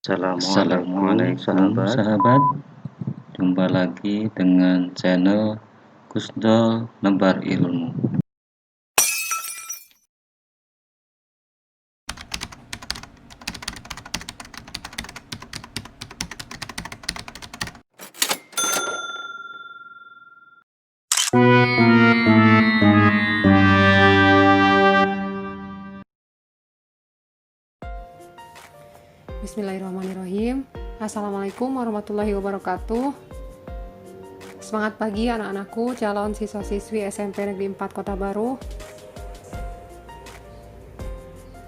Assalamualaikum sahabat. Jumpa lagi dengan channel Gusdol Nebar Ilmu. Bismillahirrahmanirrahim. Assalamualaikum warahmatullahi wabarakatuh. Semangat pagi anak-anakku, calon siswa-siswi SMP Negeri 4 Kota Baru.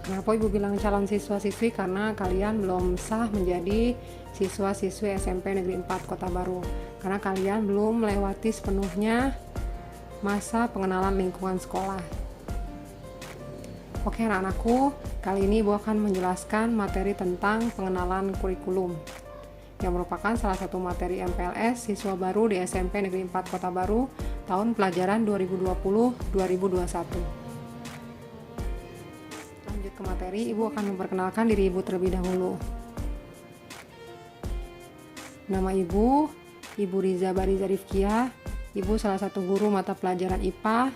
Kenapa ibu bilang calon siswa-siswi? Karena kalian belum sah menjadi siswa-siswi SMP Negeri 4 Kota Baru, karena kalian belum melewati sepenuhnya masa pengenalan lingkungan sekolah. Oke anak-anakku, kali ini ibu akan menjelaskan materi tentang pengenalan kurikulum, yang merupakan salah satu materi MPLS siswa baru di SMP Negeri 4 Kota Baru tahun pelajaran 2020-2021. Lanjut ke materi, ibu akan memperkenalkan diri ibu terlebih dahulu. Nama ibu Riza Bariza Rifkiah. Ibu salah satu guru mata pelajaran IPA.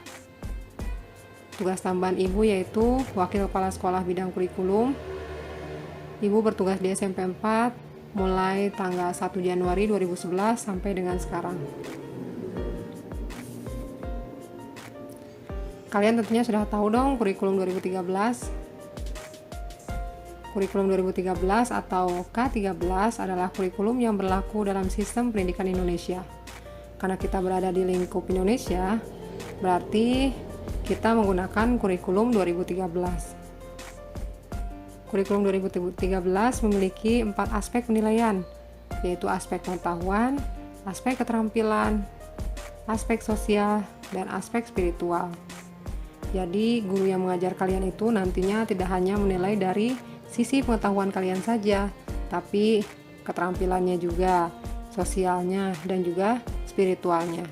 Tugas tambahan ibu yaitu Wakil Kepala Sekolah Bidang Kurikulum. Ibu bertugas di SMP 4 mulai tanggal 1 Januari 2011 sampai dengan sekarang. Kalian tentunya sudah tahu dong kurikulum 2013. Kurikulum 2013 atau K13 adalah kurikulum yang berlaku dalam sistem pendidikan Indonesia. Karena kita berada di lingkup Indonesia, berarti kita menggunakan kurikulum 2013. Kurikulum 2013 memiliki 4 aspek penilaian, yaitu aspek pengetahuan, aspek keterampilan, aspek sosial, dan aspek spiritual. Jadi, guru yang mengajar kalian itu nantinya tidak hanya menilai dari sisi pengetahuan kalian saja, tapi keterampilannya juga, sosialnya, dan juga spiritualnya.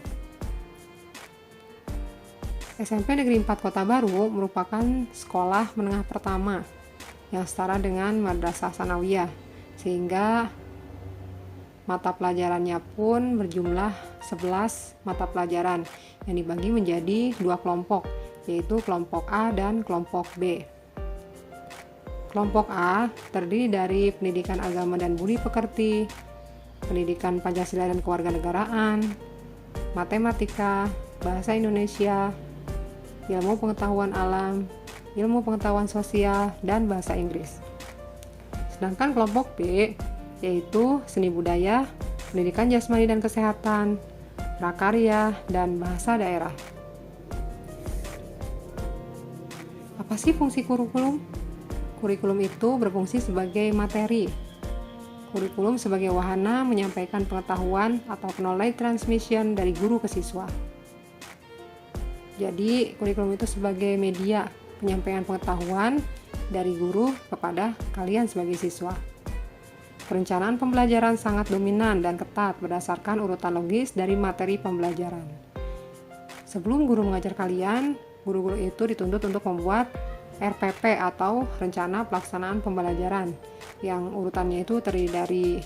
SMP Negeri 4 Kota Baru merupakan sekolah menengah pertama yang setara dengan Madrasah Sanawiyah, sehingga mata pelajarannya pun berjumlah 11 mata pelajaran yang dibagi menjadi 2 kelompok, yaitu kelompok A dan kelompok B. Kelompok A terdiri dari pendidikan agama dan budi pekerti, pendidikan Pancasila dan kewarganegaraan, matematika, bahasa Indonesia, ilmu pengetahuan alam, ilmu pengetahuan sosial, dan bahasa Inggris. Sedangkan kelompok B yaitu seni budaya, pendidikan jasmani dan kesehatan, prakarya, dan bahasa daerah. Apa sih fungsi kurikulum? Kurikulum itu berfungsi sebagai materi. Kurikulum sebagai wahana menyampaikan pengetahuan atau knowledge transmission dari guru ke siswa. Jadi, kurikulum itu sebagai media penyampaian pengetahuan dari guru kepada kalian sebagai siswa. Perencanaan pembelajaran sangat dominan dan ketat berdasarkan urutan logis dari materi pembelajaran. Sebelum guru mengajar kalian, guru-guru itu dituntut untuk membuat RPP atau Rencana Pelaksanaan Pembelajaran, yang urutannya itu terdiri dari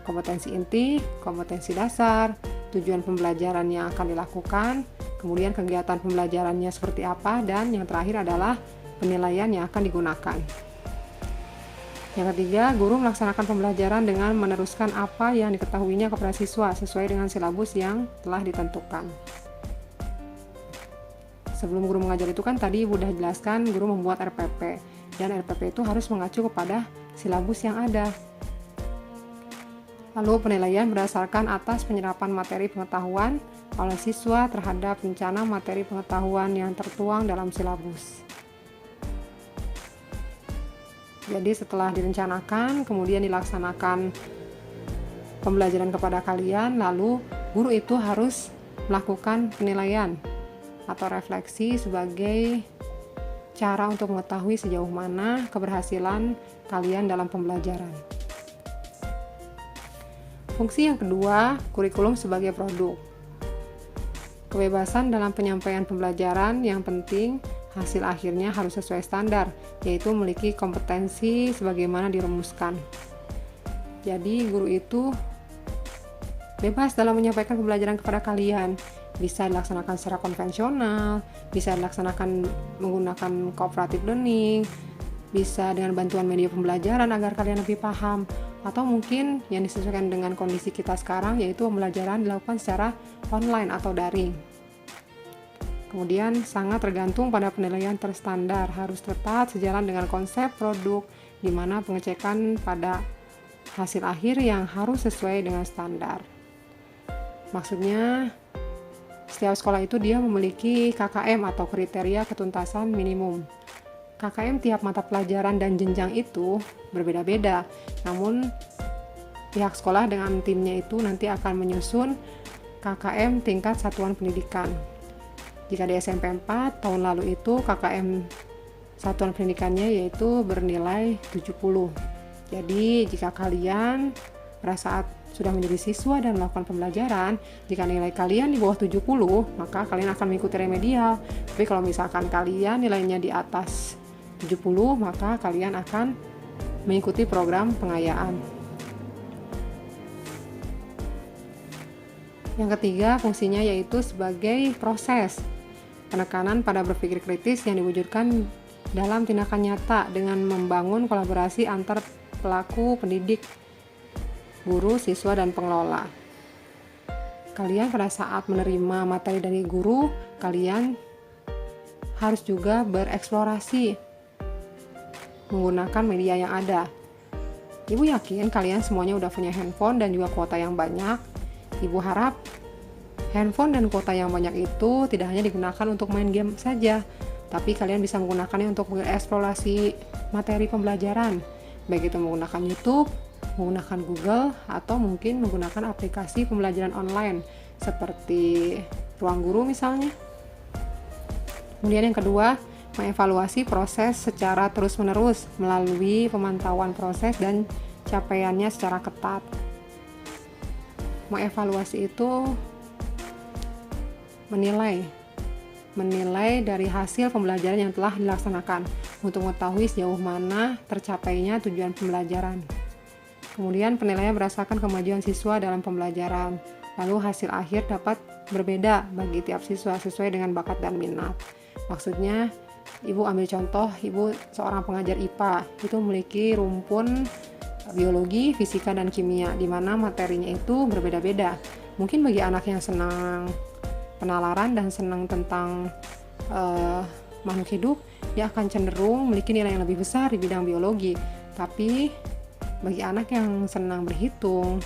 kompetensi inti, kompetensi dasar, tujuan pembelajaran yang akan dilakukan, kemudian kegiatan pembelajarannya seperti apa, dan yang terakhir adalah penilaian yang akan digunakan. Yang ketiga, guru melaksanakan pembelajaran dengan meneruskan apa yang diketahuinya kepada siswa sesuai dengan silabus yang telah ditentukan. Sebelum guru mengajar itu kan tadi ibu udah jelaskan guru membuat RPP, dan RPP itu harus mengacu kepada silabus yang ada. Lalu penilaian berdasarkan atas penyerapan materi pengetahuan oleh siswa terhadap rencana materi pengetahuan yang tertuang dalam silabus. Jadi setelah direncanakan, kemudian dilaksanakan pembelajaran kepada kalian, lalu guru itu harus melakukan penilaian atau refleksi sebagai cara untuk mengetahui sejauh mana keberhasilan kalian dalam pembelajaran. Fungsi yang kedua, kurikulum sebagai produk. Kebebasan dalam penyampaian pembelajaran, yang penting hasil akhirnya harus sesuai standar, yaitu memiliki kompetensi sebagaimana dirumuskan. Jadi guru itu bebas dalam menyampaikan pembelajaran kepada kalian. Bisa dilaksanakan secara konvensional, bisa dilaksanakan menggunakan cooperative learning, bisa dengan bantuan media pembelajaran agar kalian lebih paham, atau mungkin yang disesuaikan dengan kondisi kita sekarang, yaitu pembelajaran dilakukan secara online atau daring. Kemudian sangat tergantung pada penilaian terstandar, harus tepat sejalan dengan konsep produk, di mana pengecekan pada hasil akhir yang harus sesuai dengan standar. Maksudnya, setiap sekolah itu dia memiliki KKM atau kriteria ketuntasan minimum. KKM tiap mata pelajaran dan jenjang itu berbeda-beda, namun pihak sekolah dengan timnya itu nanti akan menyusun KKM tingkat satuan pendidikan. Jika di SMP 4 tahun lalu itu KKM satuan pendidikannya yaitu bernilai 70. Jadi jika kalian pada saat sudah menjadi siswa dan melakukan pembelajaran, jika nilai kalian di bawah 70, maka kalian akan mengikuti remedial. Tapi kalau misalkan kalian nilainya di atas 70, maka kalian akan mengikuti program pengayaan. Yang ketiga, fungsinya yaitu sebagai proses penekanan pada berpikir kritis yang diwujudkan dalam tindakan nyata dengan membangun kolaborasi antar pelaku pendidik, guru, siswa, dan pengelola. Kalian pada saat menerima materi dari guru, kalian harus juga bereksplorasi menggunakan media yang ada. Ibu yakin kalian semuanya udah punya handphone dan juga kuota yang banyak. Ibu harap handphone dan kuota yang banyak itu tidak hanya digunakan untuk main game saja, tapi kalian bisa menggunakannya untuk bereksplorasi materi pembelajaran, baik itu menggunakan YouTube, menggunakan Google, atau mungkin menggunakan aplikasi pembelajaran online seperti Ruang Guru misalnya. Kemudian yang kedua, mengevaluasi proses secara terus-menerus melalui pemantauan proses dan capaiannya secara ketat. Mengevaluasi itu menilai dari hasil pembelajaran yang telah dilaksanakan untuk mengetahui sejauh mana tercapainya tujuan pembelajaran. Kemudian penilaian berdasarkan kemajuan siswa dalam pembelajaran. Lalu hasil akhir dapat berbeda bagi tiap siswa sesuai dengan bakat dan minat. Maksudnya, Ibu ambil contoh, Ibu seorang pengajar IPA, itu memiliki rumpun biologi, fisika, dan kimia, di mana materinya itu berbeda-beda. Mungkin bagi anak yang senang penalaran dan senang tentang makhluk hidup, dia akan cenderung memiliki nilai yang lebih besar di bidang biologi. Tapi bagi anak yang senang berhitung,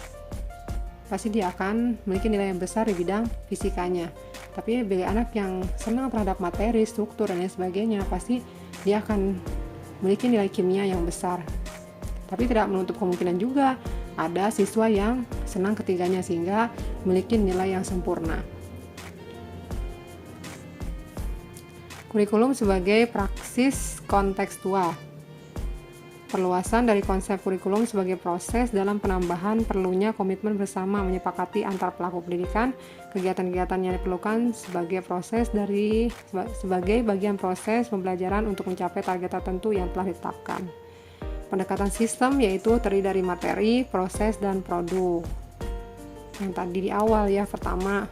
pasti dia akan memiliki nilai yang besar di bidang fisikanya. Tapi bagi anak yang senang terhadap materi, struktur, dan lain sebagainya, pasti dia akan memiliki nilai kimia yang besar. Tapi tidak menutup kemungkinan juga ada siswa yang senang ketiganya sehingga memiliki nilai yang sempurna. Kurikulum sebagai praksis kontekstual. Perluasan dari konsep kurikulum sebagai proses dalam penambahan perlunya komitmen bersama menyepakati antar pelaku pendidikan, kegiatan-kegiatan yang diperlukan sebagai bagian proses pembelajaran untuk mencapai target tertentu yang telah ditetapkan. Pendekatan sistem yaitu terdiri dari materi, proses, dan produk. Yang tadi di awal ya, pertama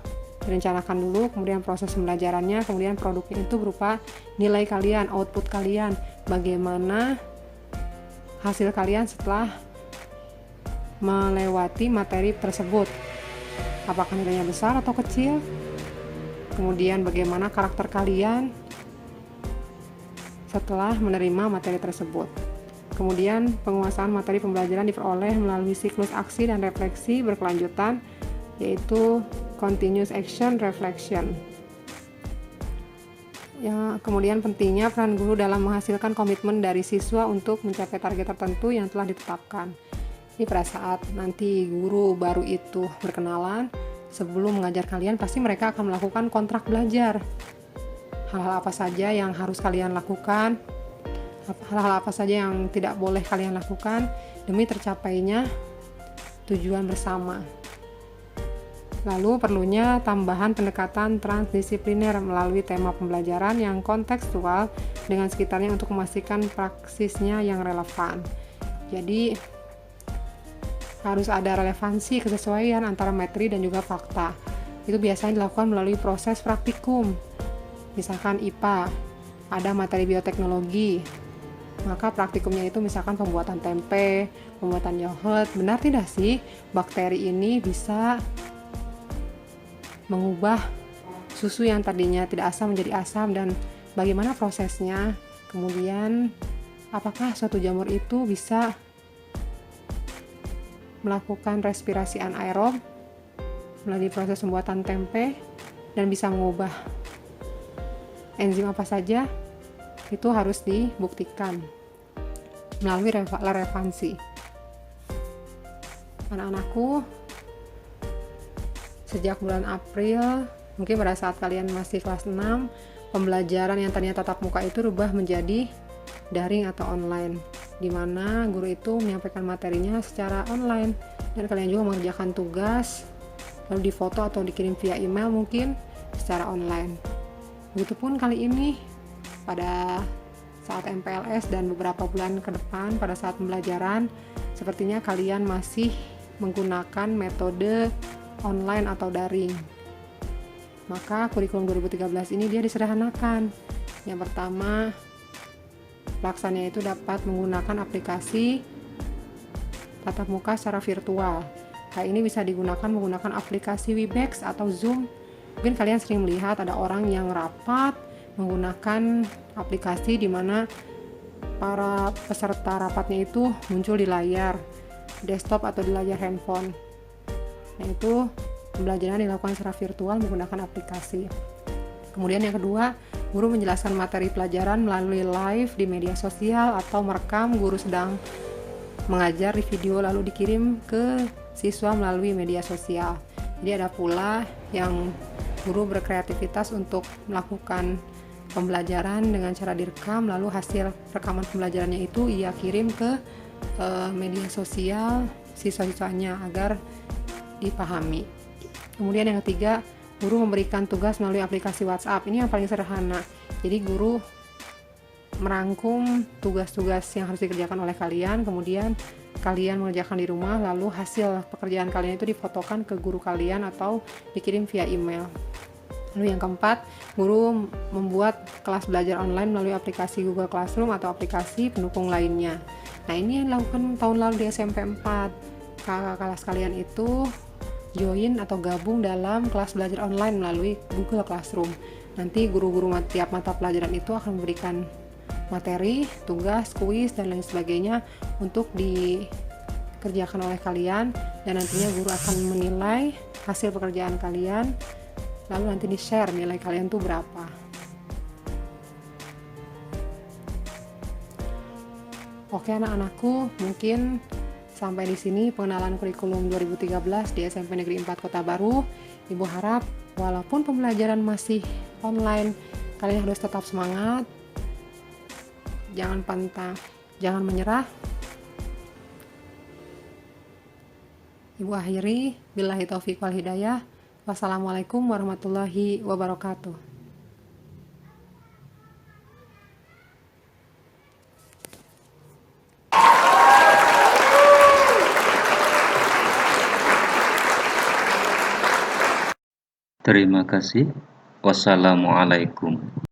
direncanakan dulu, kemudian proses pembelajarannya, kemudian produknya itu berupa nilai kalian, output kalian, bagaimana hasil kalian setelah melewati materi tersebut, apakah nilainya besar atau kecil, kemudian bagaimana karakter kalian setelah menerima materi tersebut. Kemudian penguasaan materi pembelajaran diperoleh melalui siklus aksi dan refleksi berkelanjutan, yaitu continuous action reflection. Ya, kemudian pentingnya peran guru dalam menghasilkan komitmen dari siswa untuk mencapai target tertentu yang telah ditetapkan. Ini pada saat nanti guru baru itu berkenalan, sebelum mengajar kalian pasti mereka akan melakukan kontrak belajar. Hal-hal apa saja yang harus kalian lakukan, hal-hal apa saja yang tidak boleh kalian lakukan demi tercapainya tujuan bersama. Lalu perlunya tambahan pendekatan transdisipliner melalui tema pembelajaran yang kontekstual dengan sekitarnya untuk memastikan praksisnya yang relevan. Jadi harus ada relevansi kesesuaian antara materi dan juga fakta. Itu biasanya dilakukan melalui proses praktikum. Misalkan IPA, ada materi bioteknologi, maka praktikumnya itu misalkan pembuatan tempe, pembuatan yogurt. Benar tidak sih bakteri ini bisa mengubah susu yang tadinya tidak asam menjadi asam, dan bagaimana prosesnya? Kemudian apakah suatu jamur itu bisa melakukan respirasi anaerob melalui proses pembuatan tempe dan bisa mengubah enzim apa saja? Itu harus dibuktikan melalui relevansi. Anak-anakku, sejak bulan April, mungkin pada saat kalian masih kelas 6, pembelajaran yang tadinya tatap muka itu berubah menjadi daring atau online, di mana guru itu menyampaikan materinya secara online dan kalian juga mengerjakan tugas lalu difoto atau dikirim via email mungkin secara online. Begitupun kali ini pada saat MPLS dan beberapa bulan ke depan pada saat pembelajaran, sepertinya kalian masih menggunakan metode online atau daring. Maka kurikulum 2013 ini dia disederhanakan. Yang pertama, pelaksana itu dapat menggunakan aplikasi tatap muka secara virtual. Hal ini bisa digunakan menggunakan aplikasi Webex atau Zoom. Mungkin kalian sering melihat ada orang yang rapat menggunakan aplikasi di mana para peserta rapatnya itu muncul di layar desktop atau di layar handphone. Nah, itu pembelajaran dilakukan secara virtual menggunakan aplikasi. Kemudian yang kedua, guru menjelaskan materi pelajaran melalui live di media sosial atau merekam guru sedang mengajar di video lalu dikirim ke siswa melalui media sosial. Jadi ada pula yang guru berkreativitas untuk melakukan pembelajaran dengan cara direkam, lalu hasil rekaman pembelajarannya itu ia kirim ke media sosial siswa-siswanya agar dipahami. Kemudian yang ketiga, guru memberikan tugas melalui aplikasi WhatsApp. Ini yang paling sederhana. Jadi guru merangkum tugas-tugas yang harus dikerjakan oleh kalian, kemudian kalian mengerjakan di rumah, lalu hasil pekerjaan kalian itu difotokan ke guru kalian atau dikirim via email. Lalu yang keempat, guru membuat kelas belajar online melalui aplikasi Google Classroom atau aplikasi pendukung lainnya. Nah, ini yang dilakukan tahun lalu di SMP 4. Kakak kelas kalian itu join atau gabung dalam kelas belajar online melalui Google Classroom. Nanti guru-guru tiap mata pelajaran itu akan memberikan materi, tugas, kuis, dan lain sebagainya untuk dikerjakan oleh kalian, dan nantinya guru akan menilai hasil pekerjaan kalian, lalu nanti di-share nilai kalian tuh berapa. Oke anak-anakku, mungkin sampai di sini pengenalan kurikulum 2013 di SMP Negeri 4 Kota Baru. Ibu harap walaupun pembelajaran masih online, kalian harus tetap semangat, jangan pantang, jangan menyerah. Ibu akhiri, billahi taufiq wal hidayah. Wassalamualaikum warahmatullahi wabarakatuh. Terima kasih. Wassalamualaikum.